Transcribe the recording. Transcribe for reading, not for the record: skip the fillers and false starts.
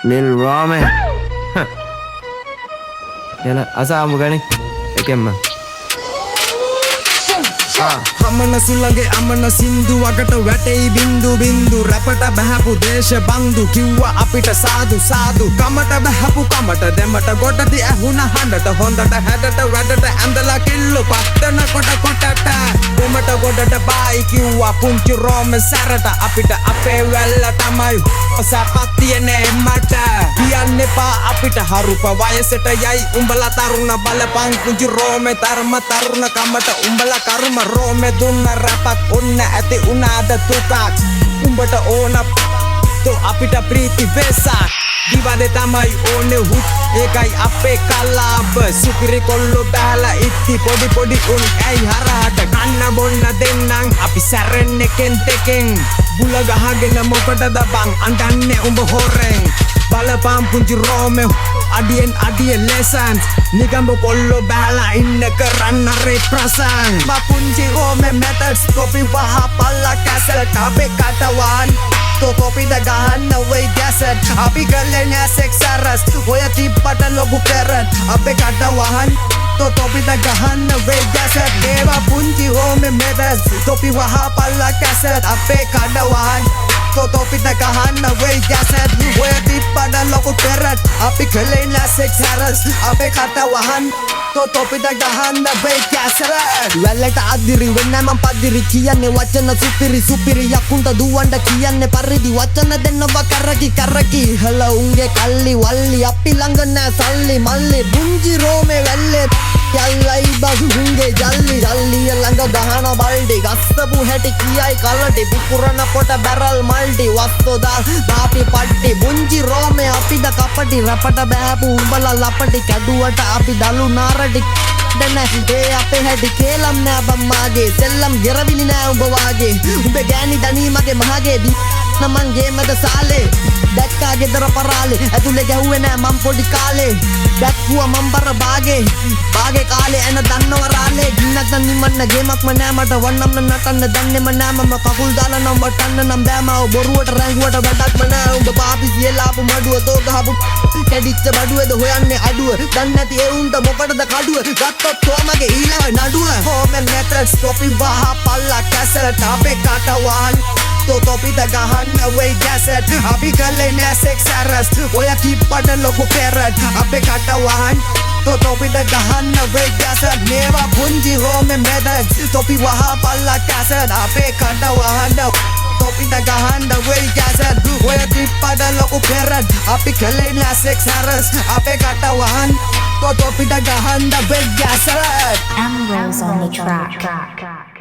Lil Rome. Yalah, asal kamu gani? Ekemma. අමන සුළගේ අමන සින්දුවකට වැටෙයි බින්දු බින්දු රැපට බැහැපු දේශ බන්දු කිව්වා අපිට සාදු සාදු කමට බැහැපු කමට දෙමට ගොඩදි ඇහුණ හඬට හොඳට හැඩට වැඩට ඇඳලා කිල්ලු පත්තන කොට කොටට දෙමට ගොඩට බායි කිව්වා පුංචි රෝම සැරට අපිට අපේ වැල්ල තමයි සැපත් තියෙන්නේ මට කියන්න එපා අපිට හරුප වයසට යයි උඹලා තරුණ බලපං පුංචි රෝමේ තරම තරුණ කමට උඹලා කර්ම රෝමේ දුන්න රැපක් ඔන්න ඇති උනාද තුකක් උඹට ඕන තෝ අපිට ප්‍රීති වෙසක් දිවදේ තමයි ඕනේ හුත් ඒකයි අපේ කලාබ සුපිරි කොල්ලෝ බෑලා ඉtti පොඩි පොඩි උන් ඇයි හරහට කන්න බොන්න දෙන්නම් අපි සැරෙන්නේ කෙන්තෙකෙන් බුල ගහගෙන මොකටද බං අඬන්නේ උඹ හොරෙන් බලපං පුංචි රෝමේ අඩියෙන් අඩිය ලෙසන් නිගම්බ කොල්ලෝ බෑලා ඉන්න කරන්න රෙප්‍රසන් පුංචි රෝමේ මෙතඩ්ස් කොපි වහ පල්ලා කැසට අපේ කටවන් तो कॉपी द गहन वही गैसेट अभी कर लेने सेक्स रस वो या तिप्पट लोगों पेरट अबे काटा वाहन तो कॉपी द गहन वही गैसेट देवा पुंजी हो में मेदस टोपी वहाँ पल्ला कैसेट अबे काटा वाहन तो कॉपी द गहन वही गैसेट वो या तिप्पट लोगों पेरट अभी कर लेने सेक्स रस अबे काटा वाहन तो टोपी द गहन वही गैसेट वेलेट आदिरी वेन्ना मम पादिरी कियाने वचन सुपिरी सुपिरी याकुंटा दुवंडा कियाने පරිදි වචන දෙන්නවා කරකි හල උන්ගේ කල්ලි වල්ලි අපි ළඟ නෑ සල්ලි මල්ලි පුංචි රෝමේ වැල්ලේ යල්ලයි බසුගේ ජල්ලි ජල්ලිය ළඟ ගහන බල්ඩි ගස්සපු හැටි කියයි කලටි පුපුරන කොට බැරල් මල්ටි වස්තෝ දාපි පට්ටි පුංචි රෝමේ අපිට කපටි රපට බෑපු උඹලා ලපටි කැඩුවට අපි දලු නාරටි දැන ඒ අපේ හැටි කේලම් නෑ බම්මාගේ සෙල්ලම් ගෙරවිලි නෑ උඹ වාගේ උඹ ගෑණි දනී මගේ මහගේ නමන් ගේමද සාලේ දැක්කා ගෙදර පරාලේ ඇතුලේ ගැහුවේ නෑ මම් පොඩි කාලේ දැක්කුවා මම් බර බාගේ කාලේ එන දන්නව රාලේ ගින්නක් නිමන්න ගේමක්ම නෑ මට වන්නම්ම නටන්න දන්නේම නෑ මම කකුල් දාලා නම් වටන්න නම් බෑ මව බොරුවට රැංගුවට වැඩක්ම නෑ උඹ පාපි සියලාපු මඩුව තෝ ගහපු කැඩිච්ච බඩුවේද හොයන්නේ අඩුව දන්නේ නැති ඒ උන්ට මොකටද කඩුව ගත්තොත් තෝමගේ ඊළඟ නඩුව හෝමෙන් මෙතඩ්ස් කොපි වහ පල්ලා කැසට අපේ කටවන් तो कॉपी द गहन वही गैसेट अभी कर लेने सेक्स रस वो या तिप्पट लोगों पेरट अबे काटा वाहन तो कॉपी द गहन वही गैसेट नेवा पुंजी हो में मेदस टोपी वहाँ पल्ला कैसेट अबे काटा वाहन कॉपी द गहन वही गैसेट वो या तिप्पट लोगों पेरट अभी कर लेने सेक्स रस अबे काटा वाहन तो कॉपी द गहन वही gadget Ambrose on the track.